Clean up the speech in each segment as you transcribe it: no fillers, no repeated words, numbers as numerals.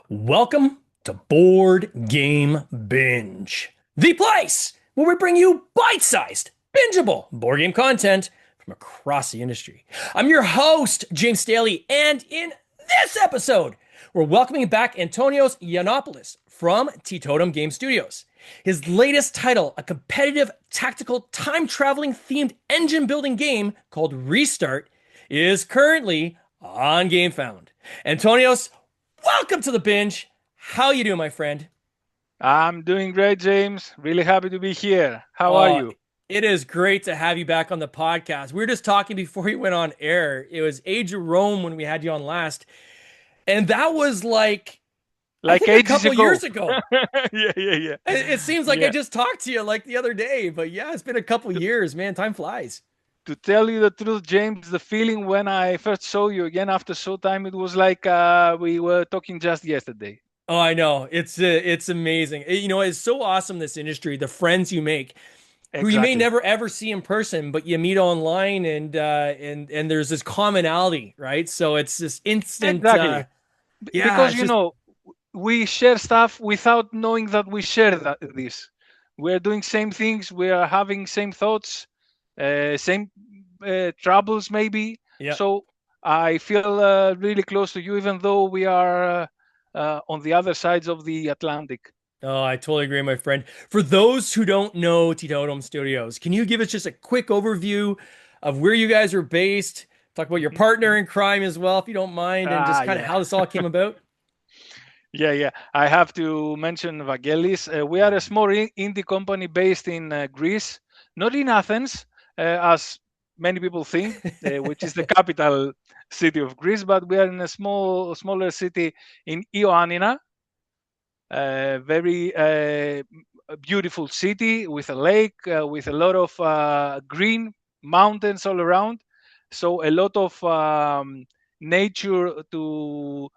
Welcome to Board Game Binge, the place where we bring you bite-sized, bingeable board game content from across the industry. I'm your host, James Staley, and in this episode, we're welcoming back Antonios Yannopoulos from Teetotum Game Studios. His latest title, a competitive, tactical, time-traveling themed engine-building game called Restart, is currently on GameFound. Antonios, welcome to the binge. How you doing, my friend? I'm doing great, James. Really happy to be here. How are Oh, you? it is great to have you back on the podcast. We were just talking before you went on air. It was Age of Rome when we had you on last, and that was like, I Like think a ages couple ago. years ago. Yeah. It seems like I Yeah. just talked to you like the other day, but yeah, it's been a couple To, years, man. Time flies. to tell you the truth, James, the feeling when I first saw you again after Showtime, it was like we were talking just yesterday. Oh, I know. It's amazing. You know, it's so awesome this industry, the friends you make, who you may Exactly. never ever see in person, but you meet online, and there's this commonality, right? So it's this instant. Exactly. Yeah, Because, it's just we share stuff without knowing that we share this. We're doing same things. We are having same thoughts, same troubles maybe. yeah. So I feel really close to you, even though we are on the other sides of the Atlantic. Oh, I totally agree, my friend. For those who don't know Teetotum Studios, can you give us just a quick overview of where you guys are based? Talk about your Mhm, partner mhm. in crime as well, if you don't mind, and just kind of Yeah. how this all came about. Yeah. I have to mention Vagelis. We are a small indie company based in Greece, not in Athens, as many people think, which is the capital city of Greece, but we are in a smaller city in Ioannina, a very beautiful city with a lake, with a lot of green mountains all around. So a lot of nature to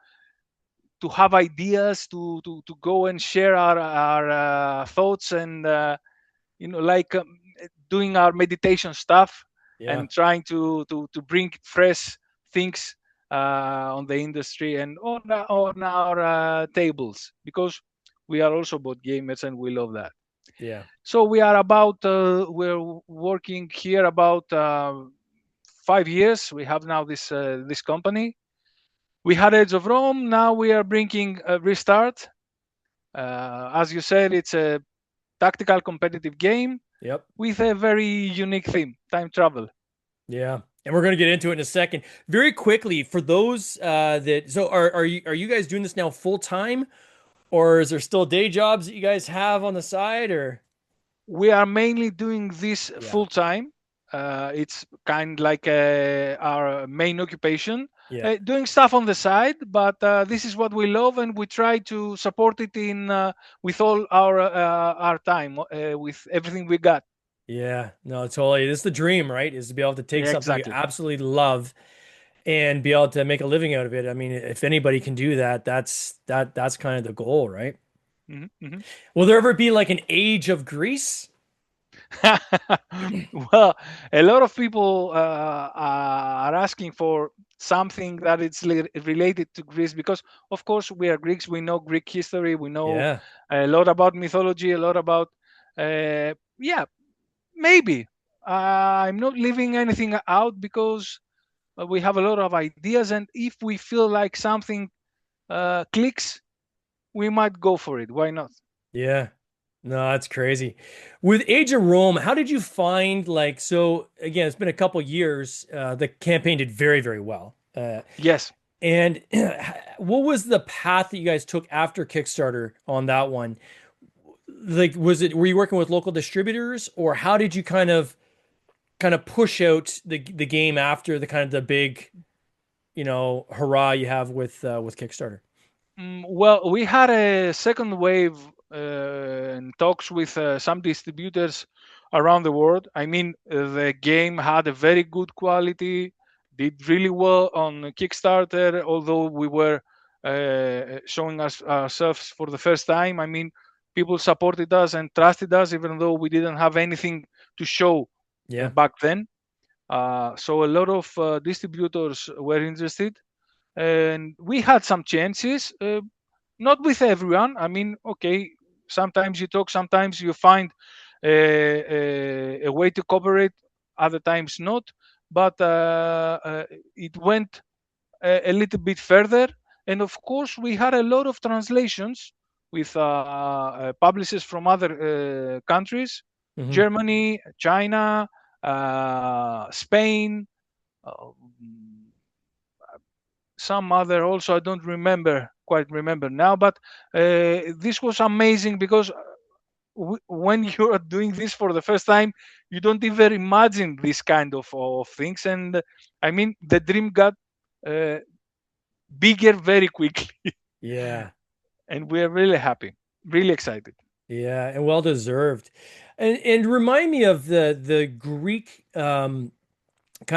have ideas to go and share our thoughts and like doing our meditation stuff Yeah. and trying to bring fresh things on the industry and on our tables, because we are also board gamers and we love that. Yeah. So we are about we're working here about 5 years. We have now this company. We had Edge of Rome. Now we are bringing a Restart. As you said, it's a tactical competitive game Yep. with a very unique theme: time travel. Yeah. And we're going to get into it in a second. Very quickly, for those that so are you guys doing this now full time, or is there still day jobs that you guys have on the side, or We are mainly doing this yeah. full time. It's kind like our main occupation. Yeah. Doing stuff on the side, but this is what we love, and we try to support it in with all our time, with everything we got. Yeah, no, totally. This is the dream, right? Is to be able to take Yeah, something you exactly. absolutely love and be able to make a living out of it. I mean, if anybody can do that, that's kind of the goal, right? Mhm. Will there ever be like an age of Greece? Well, a lot of people are asking for something that it's related to Greece, because, of course, we are Greeks. We know Greek history. We know Yeah. a lot about mythology, a lot about, yeah, maybe. I'm not leaving anything out, because we have a lot of ideas. And if we feel like something clicks, we might go for it. Why not? Yeah. No, that's crazy. With Age of Rome, how did you find like so again, it's been a couple years. The campaign did very, very well. Yes. And what was the path that you guys took after Kickstarter on that one? Like, were you working with local distributors, or how did you kind of push out the game after the kind of the big, hurrah you have with Kickstarter? Well, we had a second wave in talks with some distributors around the world. I mean, the game had a very good quality, did really well on Kickstarter, although we were showing us ourselves for the first time. I mean, people supported us and trusted us, even though we didn't have anything to show Yeah. back then. So a lot of distributors were interested, and we had some chances. Not with everyone. I mean, okay, sometimes you talk, sometimes you find a way to cooperate, other times not. But it went a little bit further. And of course, we had a lot of translations with publishers from other countries: Hmm. Germany, China, Spain, uh, some other also. I don't quite remember now, but this was amazing because when you are doing this for the first time, you don't even imagine this kind of things. And I mean, the dream got uh, bigger very quickly. Yeah. And we're really happy, really excited. Yeah, and well deserved. And remind me of the Greek kind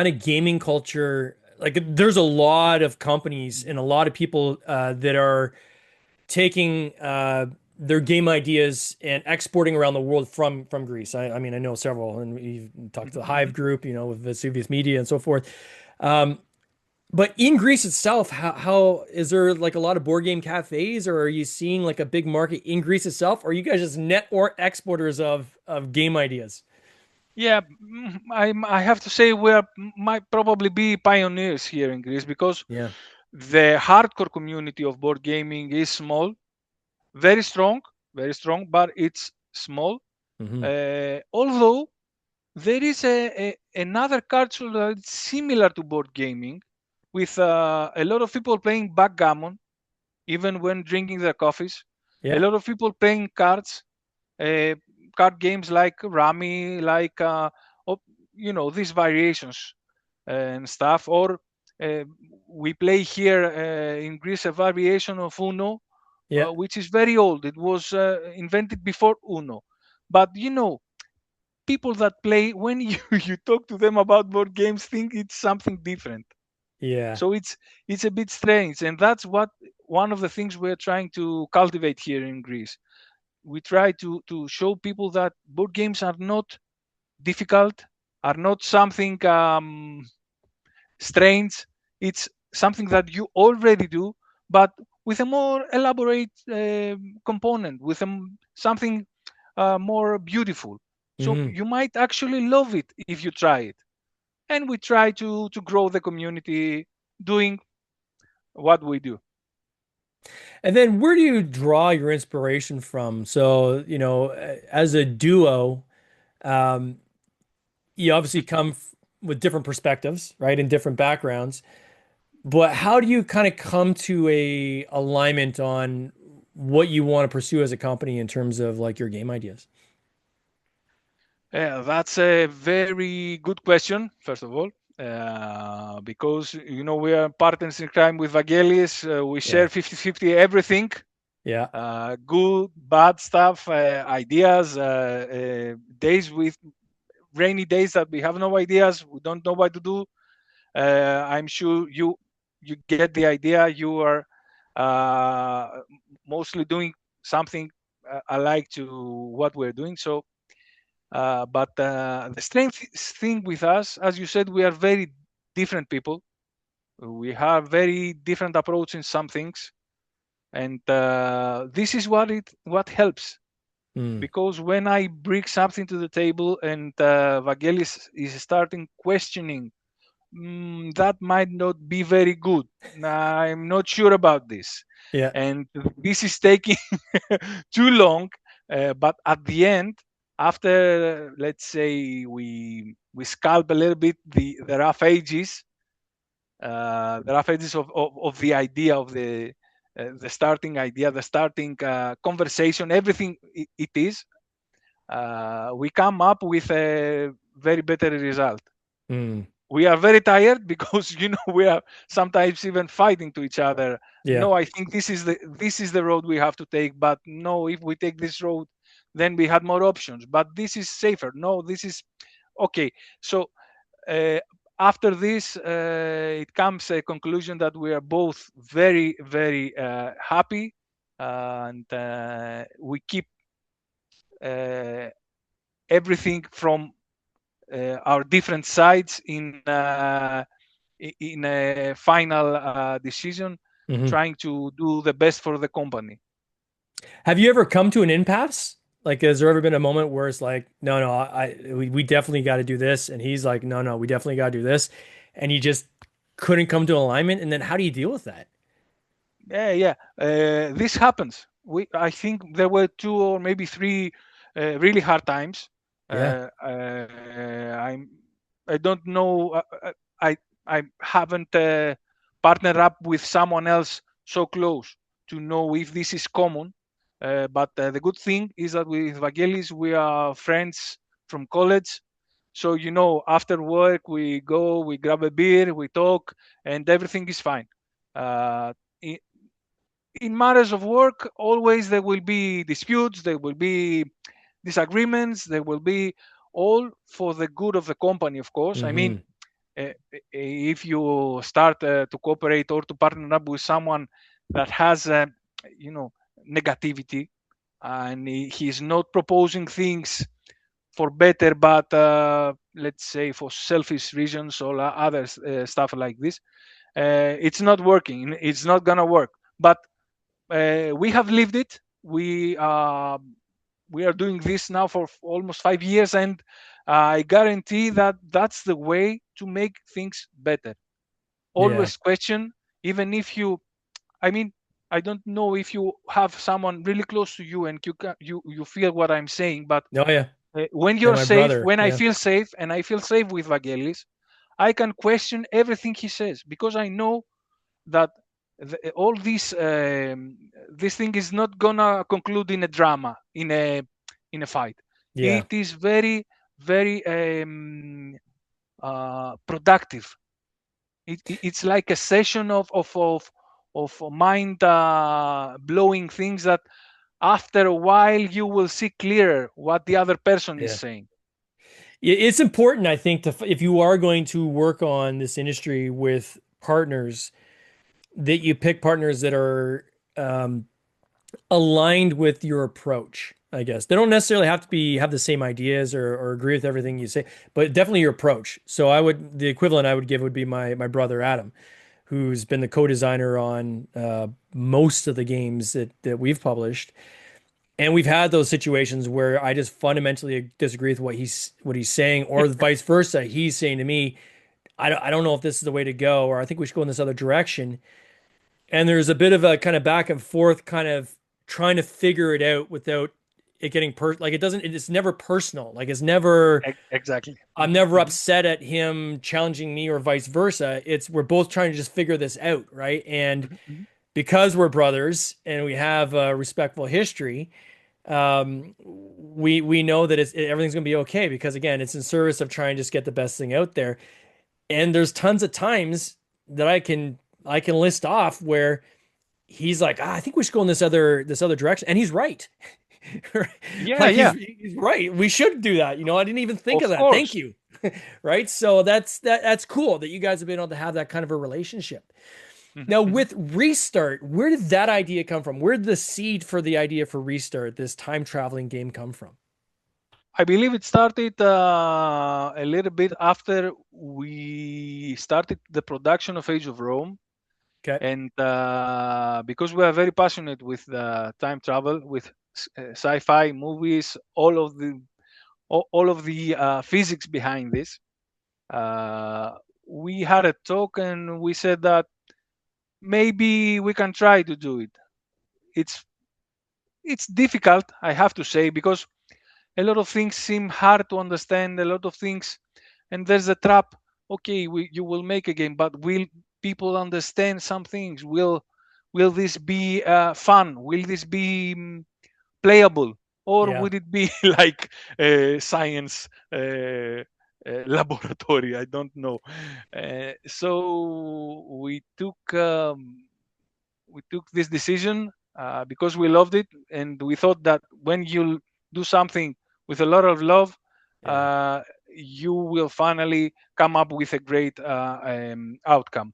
of gaming culture. Like there's a lot of companies and a lot of people that are taking their game ideas and exporting around the world from Greece. I mean, I know several, and we've talked to the Mhm, Hive mhm. Group, you know, with Vesuvius Media and so forth. Um, but in Greece itself, how is there like a lot of board game cafes, or are you seeing like a big market in Greece itself? Or are you guys just net or exporters of game ideas? Yeah, I have to say we are might probably be pioneers here in Greece because Yeah. the hardcore community of board gaming is small, very strong, very strong, but it's small. Hmm. Although there is another culture that is similar to board gaming, with a lot of people playing backgammon even when drinking their coffees. A Yeah. lot of people playing cards, uh, card games like Rummy, like op- these variations and stuff. Or uh, we play here in Greece a variation of Uno, Yeah. which is very old. It was invented before Uno, but people that play, when you talk to them about board games, think it's something different. Yeah. So it's a bit strange, and that's what one of the things we're trying to cultivate here in Greece. We try to show people that board games are not difficult, are not something strange. It's something that you already do, but with a more elaborate component, with something more beautiful. So Hmm. you might actually love it if you try it. And we try to grow the community doing what we do. And then where do you draw your inspiration from? So, you know, as a duo, um, you obviously with different perspectives, right, and different backgrounds. But how do you kind of come to a alignment on what you want to pursue as a company in terms of like your game ideas? Yeah, that's a very good question, first of all, because we are partners in crime with Vangelis. We share Yeah. 50-50 everything, Yeah. good, bad stuff, ideas, days with rainy days that we have no ideas, we don't know what to do. I'm sure you get the idea. You are uh, mostly doing something alike to what we're doing. So but the strange thing with us, as you said, we are very different people. We have very different approach in some things, and this is what helps. Mm. Because when I bring something to the table and Vangelis is starting questioning, that might not be very good. I'm not sure about this, Yeah. and this is taking too long. But at the end, after let's say we scalp a little bit the rough edges of the idea of the starting idea, the starting conversation, everything it is. We come up with a very better result. Mm. We are very tired because we are sometimes even fighting to each other. Yeah. No, I think this is the road we have to take, but no, if we take this road, then we had more options, but this is safer. No, this is okay. So uh, after this, it comes a conclusion that we are both very very happy, and we keep uh, everything from our different sides in a final decision, Hmm. trying to do the best for the company. Have you ever come to an impasse? Like, has there ever been a moment where it's like, no, no, we definitely got to do this, and he's like, no, no, we definitely got to do this, and you just couldn't come to alignment, and then how do you deal with that? Yeah, yeah. This happens. I think there were two or maybe three really hard times. Yeah, Uh, uh, I'm. I don't know. I I haven't partnered up with someone else so close to know if this is common. But the good thing is that with Vangelis we are friends from college. So after work we go, we grab a beer, we talk, and everything is fine. Uh, in matters of work, always there will be disputes, there will be disagreements, there will be all for the good of the company, of course. I mean, hmm, if you start to cooperate or to partner up with someone that has, you know, negativity, and he's not proposing things for better, but let's say for selfish reasons or other stuff like this, it's not working. It's not gonna work. But we have lived it. We are doing this now for almost 5 years, and I guarantee that that's the way to make things better. yeah, Always question, even if you. I mean, I don't know if you have someone really close to you and you feel what I'm saying, but oh yeah, when yeah, you're my safe, brother, when I yeah, feel safe, and I feel safe with Vagelis, I can question everything he says because I know that all this thing is not gonna conclude in a drama, in a fight. yeah, It is very, very productive. It's like a session of mind blowing things that after a while you will see clearer what the other person is yeah. saying. It's important, I think, to if you are going to work on this industry with partners, that you pick partners that are um, aligned with your approach, I guess. They don't necessarily have to have the same ideas or agree with everything you say, but definitely your approach. So the equivalent I would give would be my brother Adam, who's been the co-designer on most of the games that we've published. And we've had those situations where I just fundamentally disagree with what he's saying, or vice versa. He's saying to me, I don't know if this is the way to go, or I think we should go in this other direction. And there's a bit of a kind of back and forth, kind of trying to figure it out without it getting like it's never personal. Like it's never, Exactly. I'm never upset at him challenging me or vice versa. It's we're both trying to just figure this out, right? And because we're brothers and we have a respectful history, we know that everything's gonna be okay because again, it's in service of trying to just get the best thing out there. And there's tons of times that I can list off where he's like, I think we should go in this other direction, and he's right. Yeah, Like he's yeah, he's right. We should do that. I didn't even think of of that. Thank course. you. Right? So that's cool that you guys have been able to have that kind of a relationship. Mhm, Now mhm. with Restart, where did that idea come from? Where did the seed for the idea for Restart, this time traveling game, come from? I believe it started a little bit after we started the production of Age of Rome, Okay. and because we are very passionate with time travel, with sci-fi movies, all of the physics behind this, uh, we had a talk and we said that maybe we can try to do it. It's it's difficult, I have to say, because a lot of things seem hard to understand, a lot of things, and there's a trap. Okay, you will make a game, but will people understand some things? Will this be fun? Will this be playable, or Yeah. would it be like science laboratory? I don't know. So we took this decision because we loved it, and we thought that when you do something with a lot of love, Yeah. you will finally come up with a great outcome.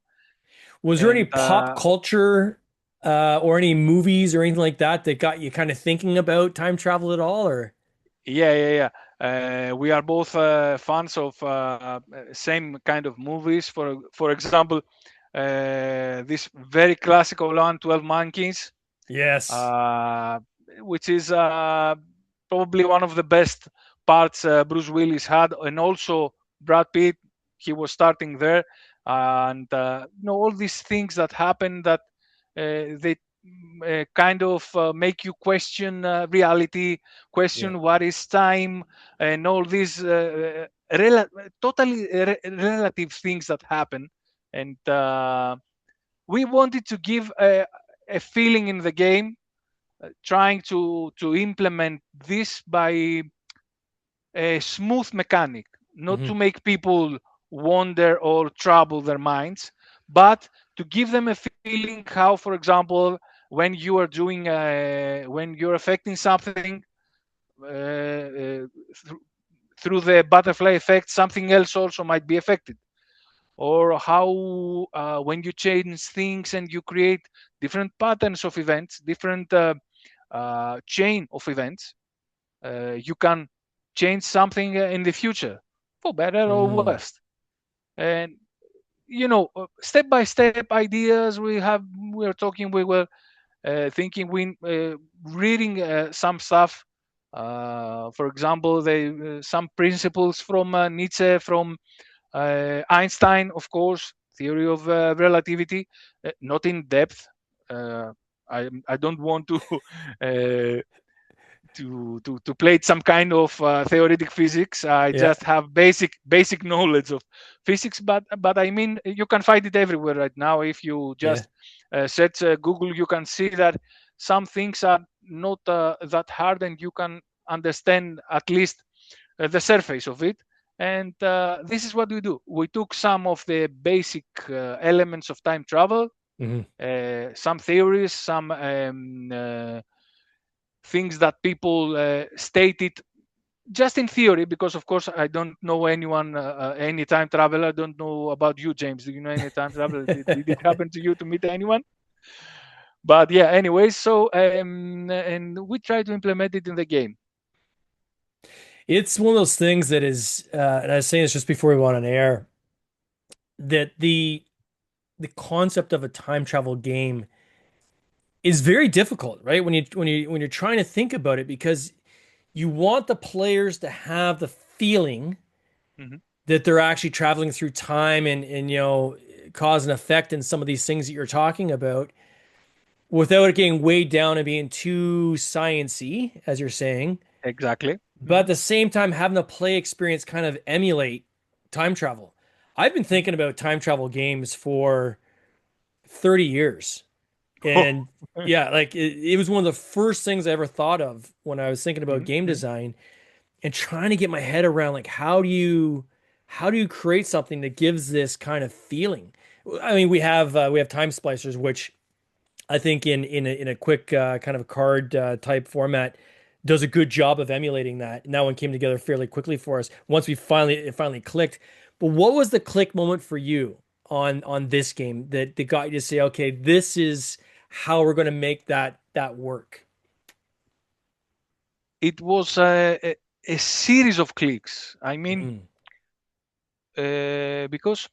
Was there any And pop culture or any movies or anything like that that got you kind of thinking about time travel at all? Or yeah, yeah, yeah. We are both fans of same kind of movies. For example, this very classical one, 12 Monkeys, Yes. uh, which is probably one of the best parts Bruce Willis had, and also Brad Pitt. He was starting there, and all these things that happen that they kind of make you question reality, Yeah. question what is time, and all these totally relative things that happen, and we wanted to give a feeling in the game, trying to implement this by a smooth mechanic, not Hmm. to make people wonder or trouble their minds, but to give them a feeling how, for example, when you are doing, when you're affecting something through, through the butterfly effect, something else also might be affected, or how when you change things and you create different patterns of events, different chain of events, you can change something in the future for better or Mm. worse. And step by step ideas we are talking, we were thinking, we reading some stuff, for example, some principles from Nietzsche, from Einstein, of course, theory of relativity, not in depth. uh, I don't want to uh, to play some kind of theoretic physics. I Yeah. just have basic knowledge of physics, but I mean, you can find it everywhere right now. If you Yeah. just search Google, you can see that some things are not that hard, and you can understand at least the surface of it. And this is what we do. We took some of the basic elements of time travel, Hmm. some theories, some things that people stated just in theory, because of course I don't know anyone, any time traveler. I don't know about you, James. Do you know any time traveler? Did it happen to you to meet anyone? But yeah, anyways, so and we try to implement it in the game. It's one of those things that is, and I was saying this just before we went on air, that the concept of a time travel game is very difficult, right? When you're trying to think about it, because you want the players to have the feeling Hmm. that they're actually traveling through time and cause and effect in some of these things that you're talking about without it getting weighed down and being too sciency, as you're saying. Exactly. But Hmm. at the same time, having the play experience kind of emulate time travel. I've been Hmm. thinking about time travel games for 30 years. And yeah, like it was one of the first things I ever thought of when I was thinking about game Hmm. design and trying to get my head around like how do you create something that gives this kind of feeling? I mean, we have time splicers, which I think in a quick kind of card type format does a good job of emulating that. And that one came together fairly quickly for us once it finally clicked. But what was the click moment for you on this game that got you to say, okay, this is how we're going to make that work? It was a series of clicks. I mean, Mm, because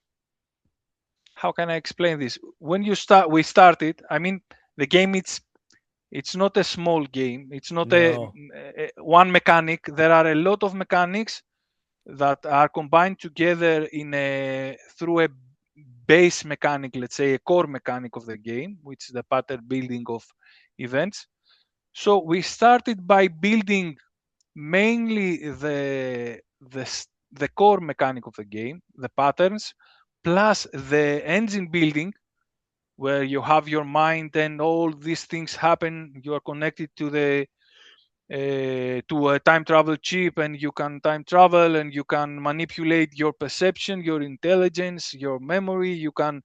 how can I explain this? When we started. I mean, the game, it's not a small game. It's not no. one mechanic. There are a lot of mechanics that are combined together in a through a base mechanic, let's say a core mechanic of the game, which is the pattern building of events. So we started by building mainly the core mechanic of the game, the patterns, plus the engine building, where you have your mind and all these things happen. You are connected to a time travel chip, and you can time travel, and you can manipulate your perception, your intelligence, your memory. You can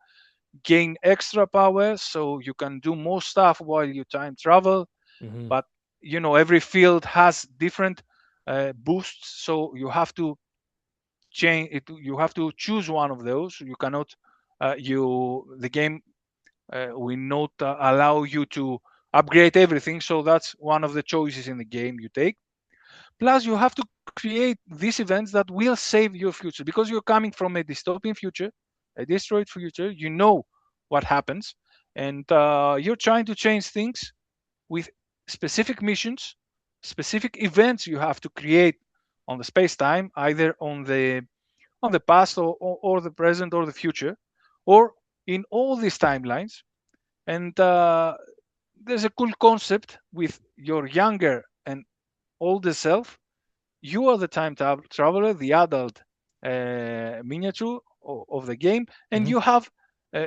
gain extra power, so you can do more stuff while you time travel. Hmm. But every field has different boosts, so you have to change it. You have to choose one of those. You cannot you the game will not allow you to upgrade everything, so that's one of the choices in the game you take. Plus, you have to create these events that will save your future because you're coming from a dystopian future, a destroyed future. You know what happens, and you're trying to change things with specific missions, specific events you have to create on the space time, either on the past or the present or the future, or in all these timelines. And there's a cool concept with your younger and older self. You are the time traveler, the adult miniature of the game, and Hmm. you have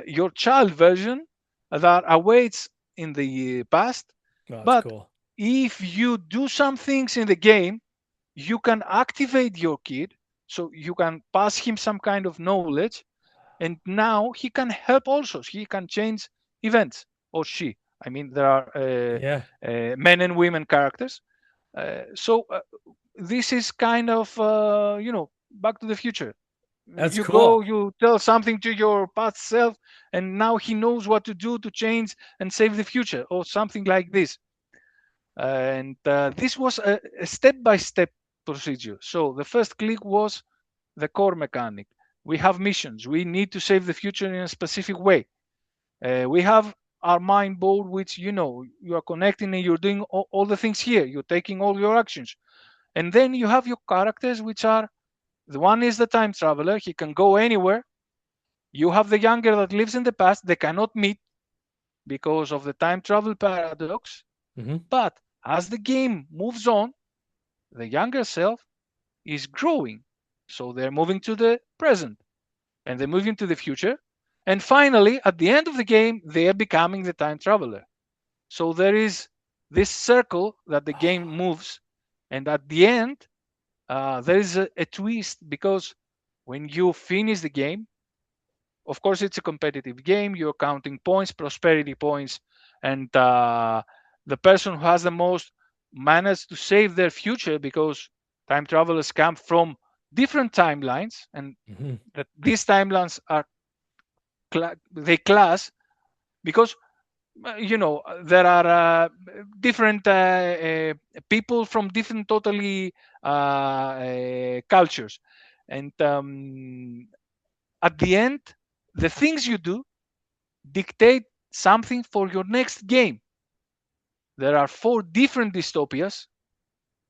your child version that awaits in the past. Oh, that's But cool. if you do some things in the game, you can activate your kid, so you can pass him some kind of knowledge, and now he can help also. He can change events, or she. I mean, there are Yeah, men and women characters. So this is kind of Back to the Future. that's You go, cool. you tell something to your past self, and now he knows what to do to change and save the future, or something like this. And this was a step-by-step procedure. So the first click was the core mechanic. We have missions. We need to save the future in a specific way. We have our mind board, which you are connecting and you're doing all the things here. You're taking all your actions. And then you have your characters, which are the one is the time traveler. He can go anywhere. You have the younger that lives in the past. They cannot meet because of the time travel paradox. Hmm. But as the game moves on, the younger self is growing. So they're moving to the present and they're moving to the future. And finally, at the end of the game, they are becoming the time traveler. So there is this circle that the game moves. And at the end, there is a twist because when you finish the game, of course, it's a competitive game. You're counting points, prosperity points, and the person who has the most managed to save their future because time travelers come from different timelines, and Hmm. that these timelines are they class because there are different people from different totally cultures, and at the end, the things you do dictate something for your next game. There are four different dystopias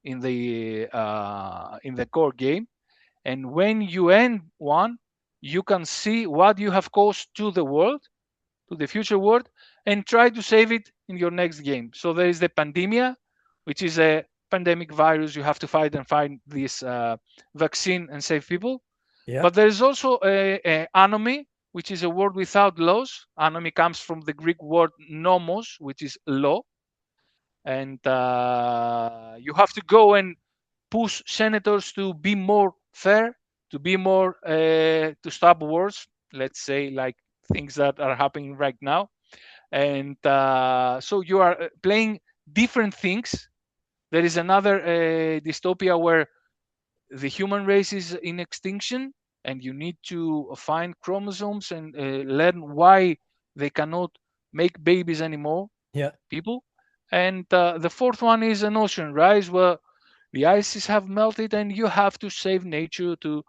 in the core game, and when you end one, you can see what you have caused to the world, to the future world, and try to save it in your next game. So there is the pandemia, which is a pandemic virus. You have to fight and find this vaccine and save people. Yeah. But there is also a anomy, which is a word without laws. Anomy comes from the Greek word nomos, which is law. And you have to go and push senators to be more fair, to be more, to stop wars, let's say, like things that are happening right now. And so you are playing different things. There is another dystopia where the human race is in extinction and you need to find chromosomes and learn why they cannot make babies anymore, Yeah. people. And the fourth one is an ocean rise where the ices have melted and you have to save nature to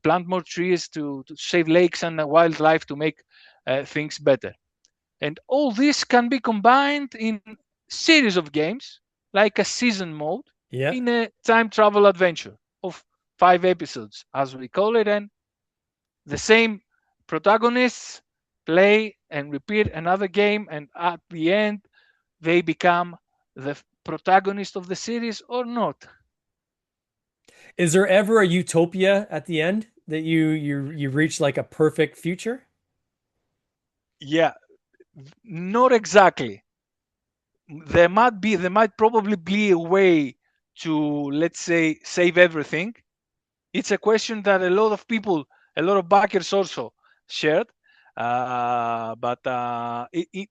plant more trees to save lakes and wildlife to make things better. And all this can be combined in series of games, like a season mode, Yeah. in a time travel adventure of 5 episodes, as we call it, and the same protagonists play and repeat another game, and at the end, they become the protagonist of the series or not. Is there ever a utopia at the end that you reach like a perfect future? Yeah, not exactly. There might probably be a way to, let's say, save everything. It's a question that a lot of people, a lot of backers also shared, but it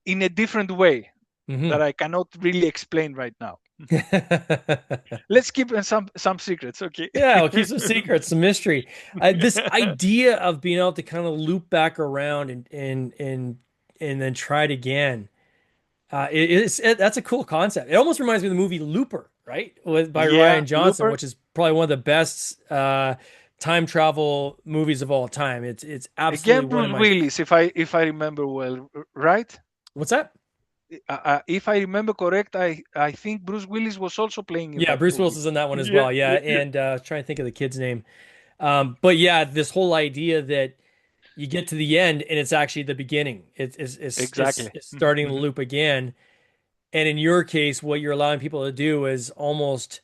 in a different way that Hmm. I cannot really explain right now. Let's keep some secrets, okay? Yeah, we'll keep some secrets, some mystery. This idea of being able to kind of loop back around and then try it again. That's a cool concept. It almost reminds me of the movie Looper, right? By Yeah, Ryan Johnson, Looper. which is probably one of the best time travel movies of all time. It's absolutely Again, one of Bruce my. Willis, if I remember well, right? What's that? If I remember correct, I think Bruce Willis was also playing in Yeah, that Bruce Willis movie. is in that one as Yeah, well. Yeah, yeah, yeah. and trying to think of the kid's name. But yeah, this whole idea that you get to the end and it's actually the beginning. Exactly. It's starting the Hmm. loop again. And in your case, what you're allowing people to do is almost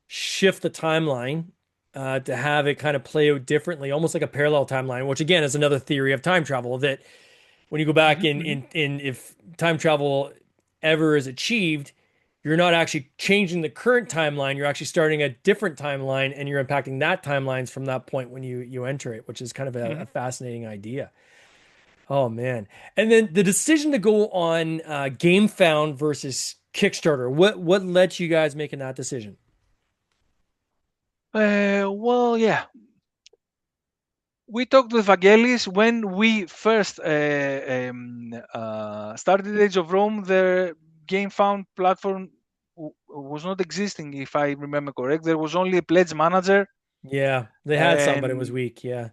shift the timeline to have it kind of play out differently, almost like a parallel timeline, which again is another theory of time travel that when you go back Hmm. Hmm. in if time travel ever is achieved, you're not actually changing the current timeline, you're actually starting a different timeline and you're impacting that timelines from that point when you enter it, which is kind of a Hmm. fascinating idea. Oh man. And then the decision to go on GameFound versus Kickstarter. What led you guys making that decision? Well, yeah, we talked with Vangelis when we first started Age of Rome. The GameFound platform was not existing, if I remember correct. There was only a pledge manager, Yeah, they had some, but it was and weak. Yeah.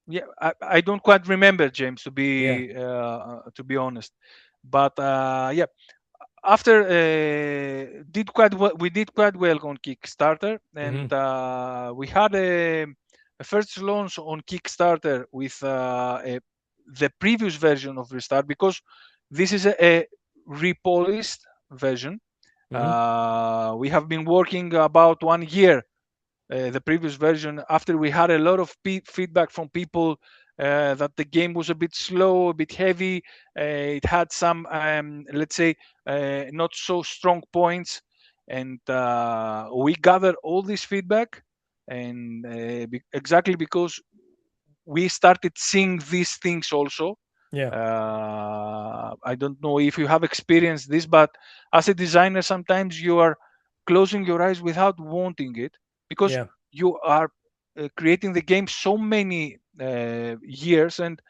yeah, I don't quite remember, James, Yeah. to be honest. But yeah, after we did quite well on Kickstarter, and Hmm. we had a first launch on Kickstarter with the previous version of Restart, because this is a repolished version. Hmm. We have been working about 1 year the previous version, after we had a lot of feedback from people that the game was a bit slow, a bit heavy. It had some, let's say, not so strong points, and we gathered all this feedback, and exactly because we started seeing these things also. Yeah. I don't know if you have experienced this, but as a designer, sometimes you are closing your eyes without wanting it, because Yeah. you are creating the game so many years, and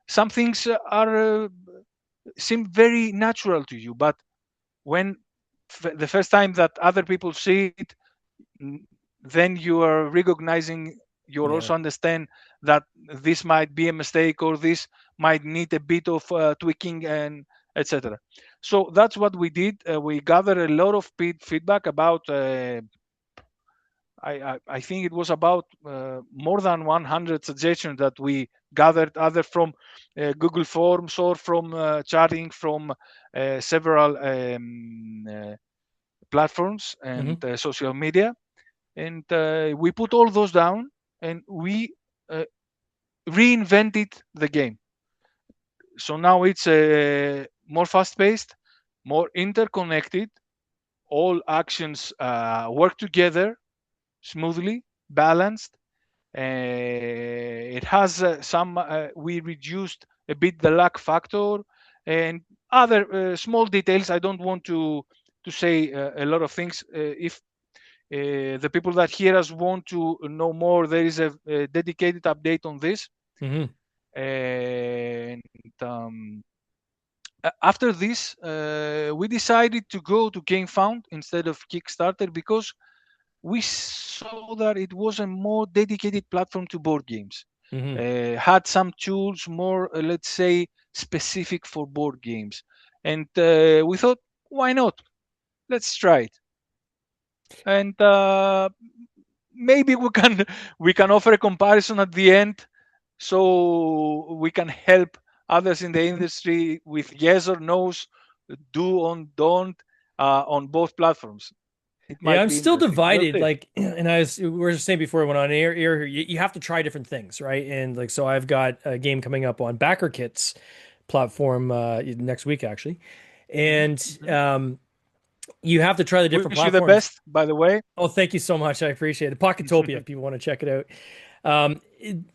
some things are seem very natural to you, but when the first time that other people see it, n- then you are recognizing, you Yeah. also understand that this might be a mistake, or this might need a bit of tweaking, and etc. So that's what we did. We gathered a lot of feedback about I think it was about more than 100 suggestions that we gathered, either from Google Forms or from chatting from several platforms and Hmm. social media, and we put all those down, and we uh, reinvented the game. So now it's more fast-paced, more interconnected. All actions work together smoothly, balanced. It has some. We reduced a bit the luck factor and other small details. I don't want to say a lot of things. If the people that hear us want to know more, there is a dedicated update on this. Hmm. And after this, we decided to go to GameFound instead of Kickstarter, because we saw that it was a more dedicated platform to board games. Hmm. Had some tools more, let's say, specific for board games, and we thought, why not? Let's try it. And maybe we can offer a comparison at the end, so we can help others in the industry with yes or no's, do on don't, on both platforms. It Yeah, might I'm be still interesting. We'll divided. see. Like, and we were just saying before we went on air, you have to try different things, right? And like, so I've got a game coming up on BackerKit's platform next week, actually, Hmm. and Hmm. you have to try the different Wish you the platforms. best, by the way. Oh, thank you so much. I appreciate it. Pocketopia, if people want to check it out.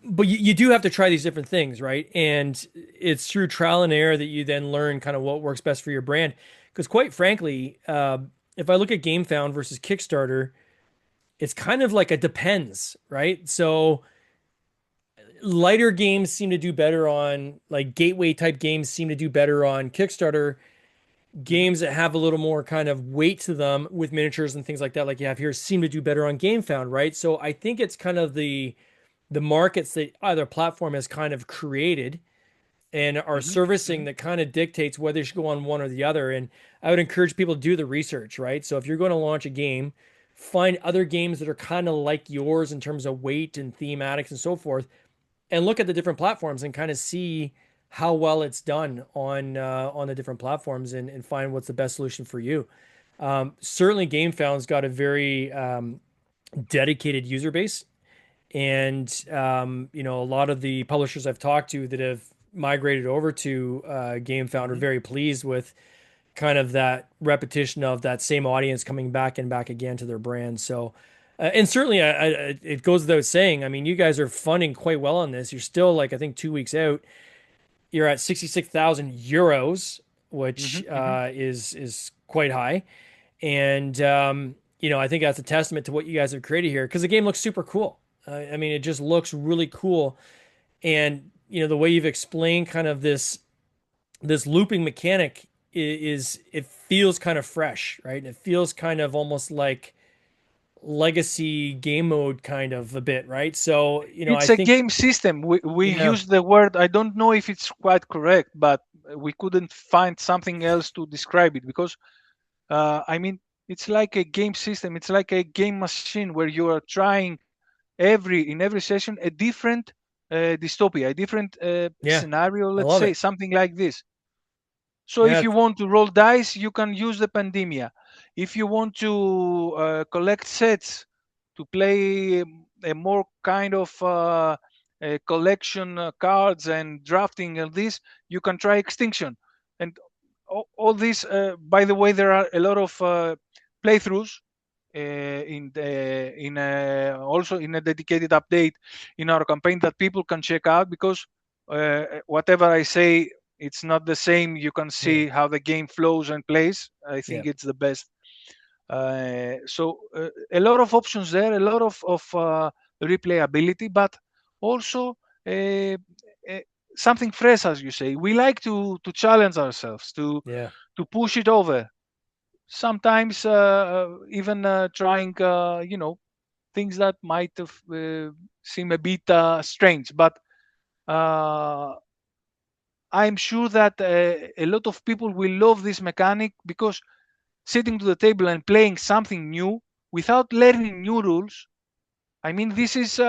But you do have to try these different things, right? And it's through trial and error that you then learn kind of what works best for your brand. Because quite frankly, if I look at GameFound versus Kickstarter, it's kind of like a depends, right? So lighter games seem to do better on like gateway type games seem to do better on Kickstarter, Hmm. games that have a little more kind of weight to them with miniatures and things like that, like you have here, seem to do better on GameFound, right? So I think it's kind of the markets that either platform has kind of created and are Hmm. servicing Hmm. that kind of dictates whether you should go on one or the other. And I would encourage people to do the research, right? So if you're going to launch a game, find other games that are kind of like yours in terms of weight and thematics and so forth, and look at the different platforms and kind of see how well it's done on the different platforms and find what's the best solution for you. Certainly, GameFound's got a very dedicated user base, and a lot of the publishers I've talked to that have migrated over to GameFound are Hmm. very pleased with kind of that repetition of that same audience coming back and back again to their brand. So, and certainly, it goes without saying. I mean, you guys are funding quite well on this. You're still like I think 2 weeks out. You're at 66,000 euros, Hmm. which Hmm. is quite high. And I think that's a testament to what you guys have created here because the game looks super cool. I mean, it just looks really cool, and the way you've explained kind of this looping mechanic is it feels kind of fresh, right? And it feels kind of almost like legacy game mode kind of a bit, right? So, I It's a think game system. We yeah, use the word. I don't know if it's quite correct, but we couldn't find something else to describe it because I mean it's like a game system. It's like a game machine where you are trying every session a different dystopia, a different yeah, scenario. I Let's love say it. something like this. So Yeah, if you want to roll dice, you can use the pandemia. If you want to collect sets to play a more kind of a collection cards and drafting and this, you can try extinction. And all this, by the way, there are a lot of playthroughs also in a dedicated update in our campaign that people can check out because whatever I say, it's not the same. You can yeah, see how the game flows and plays. I yeah, think it's the best. A lot of options there, a lot of replayability, but also uh, uh, something fresh, as you say. We like to challenge ourselves, yeah, to push it over. Sometimes even trying, things that might have, seem a bit strange, but uh, I'm sure that a lot of people will love this mechanic because sitting to the table and playing something new without learning new rules. I mean, this is,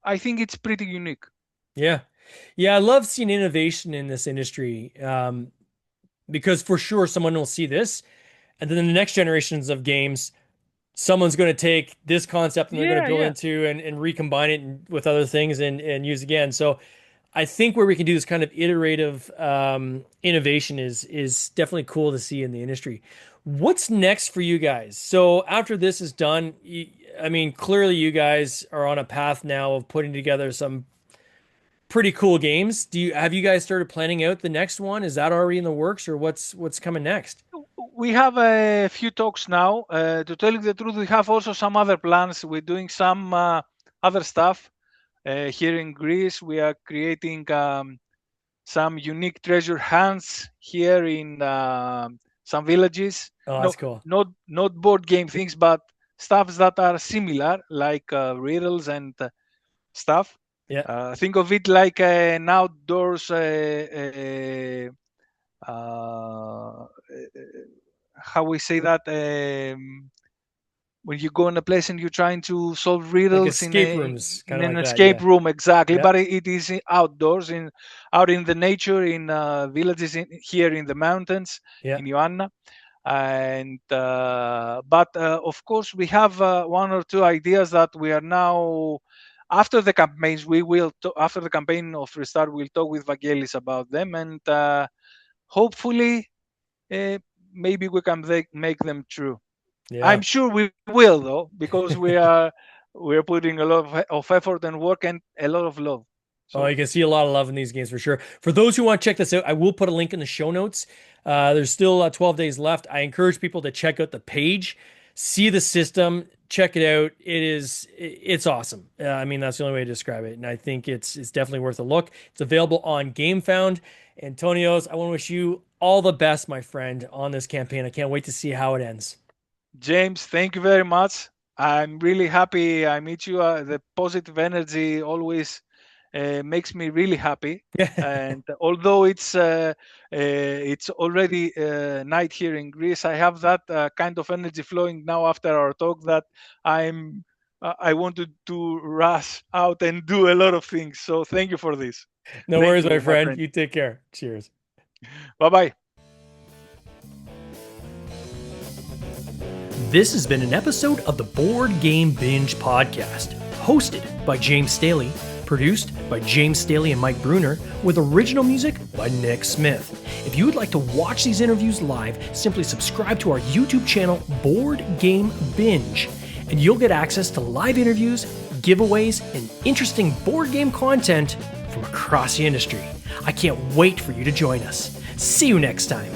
I think it's pretty unique. yeah. Yeah, I love seeing innovation in this industry because for sure someone will see this, and then the next generations of games, someone's going to take this concept and they're going to Yeah, build yeah. into and recombine it with other things and use again. So I think where we can do this kind of iterative innovation is definitely cool to see in the industry. What's next for you guys? So after this is done, I mean, clearly you guys are on a path now of putting together some pretty cool games. Have you guys started planning out the next one? Is that already in the works, or what's coming next? We have a few talks now. To tell you the truth, we have also some other plans. We're doing some other stuff here in Greece. We are creating some unique treasure hunts here in some villages. Oh, No, that's cool. not board game things, but stuffs that are similar, like riddles and stuff. Yeah, Think of it like an outdoors. Uh, how we say that? When you go in a place and you're trying to solve like riddles escape rooms, in kind of an like that. escape Yeah, room, exactly, yeah, but it is outdoors, out in the nature, in villages here in the mountains yeah, in Ioanna. And but of course we have one or two ideas that we are now, after the campaigns, we will after the campaign of Restart, we'll talk with Vangelis about them, and hopefully uh, maybe we can make them true. yeah. I'm sure we will, though, because we're putting a lot of effort and work and a lot of love. Oh, So you can see a lot of love in these games for sure. For those who want to check this out, I will put a link in the show notes. There's still 12 days left. I encourage people to check out the page see the system, check it out. It's awesome. I mean, that's the only way to describe it. And I think it's definitely worth a look. It's available on GameFound. Antonios, I want to wish you all the best, my friend, on this campaign. I can't wait to see how it ends. James, thank you very much. I'm really happy I meet you. The positive energy always makes me really happy. And although it's already night here in Greece, I have that kind of energy flowing now after our talk that I wanted to rush out and do a lot of things. So thank you for this. No Thank worries, you, my my friend. friend. You take care. Cheers. Bye bye. This has been an episode of the Board Game Binge podcast, hosted by James Staley, produced by James Staley and Mike Bruner, with original music by Nick Smith. If you would like to watch these interviews live, simply subscribe to our YouTube channel, Board Game Binge, and you'll get access to live interviews, giveaways, and interesting board game content from across the industry. I can't wait for you to join us. See you next time.